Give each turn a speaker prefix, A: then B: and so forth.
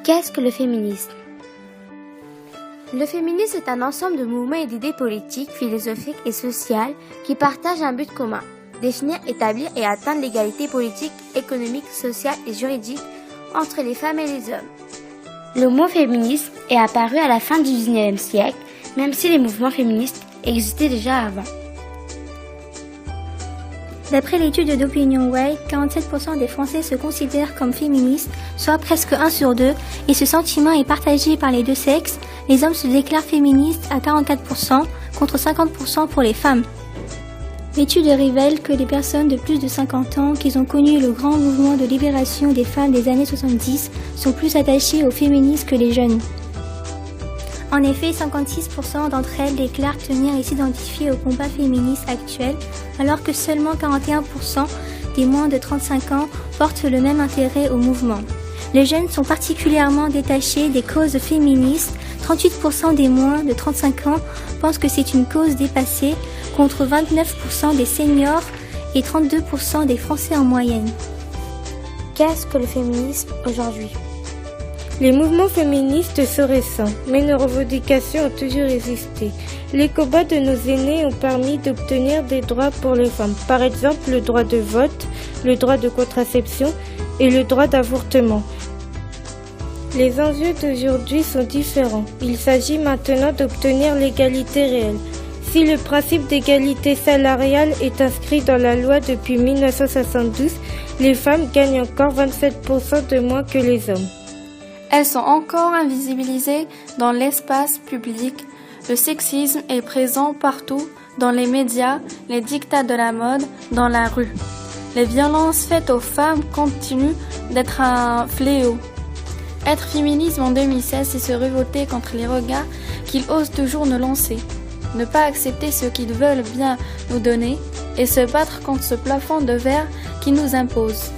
A: Qu'est-ce que le féminisme? Le féminisme est un ensemble de mouvements et d'idées politiques, philosophiques et sociales qui partagent un but commun: définir, établir et atteindre l'égalité politique, économique, sociale et juridique entre les femmes et les hommes. Le mot féminisme est apparu à la fin du XIXe siècle, même si les mouvements féministes existaient déjà avant.
B: D'après l'étude d'Opinion Way, 47% des Français se considèrent comme féministes, soit presque 1 sur 2, et ce sentiment est partagé par les deux sexes. Les hommes se déclarent féministes à 44%, contre 50% pour les femmes. L'étude révèle que les personnes de plus de 50 ans qui ont connu le grand mouvement de libération des femmes des années 70 sont plus attachées au féminisme que les jeunes. En effet, 56% d'entre elles déclarent tenir et s'identifier au combat féministe actuel, alors que seulement 41% des moins de 35 ans portent le même intérêt au mouvement. Les jeunes sont particulièrement détachés des causes féministes. 38% des moins de 35 ans pensent que c'est une cause dépassée, contre 29% des seniors et 32% des Français en moyenne.
A: Qu'est-ce que le féminisme aujourd'hui?
C: Les mouvements féministes sont récents, mais nos revendications ont toujours existé. Les combats de nos aînés ont permis d'obtenir des droits pour les femmes, par exemple le droit de vote, le droit de contraception et le droit d'avortement. Les enjeux d'aujourd'hui sont différents. Il s'agit maintenant d'obtenir l'égalité réelle. Si le principe d'égalité salariale est inscrit dans la loi depuis 1972, les femmes gagnent encore 27% de moins que les hommes.
D: Elles sont encore invisibilisées dans l'espace public. Le sexisme est présent partout, dans les médias, les dictats de la mode, dans la rue. Les violences faites aux femmes continuent d'être un fléau. Être féministe en 2016, c'est se révolter contre les regards qu'ils osent toujours nous lancer. Ne pas accepter ce qu'ils veulent bien nous donner et se battre contre ce plafond de verre qui nous impose.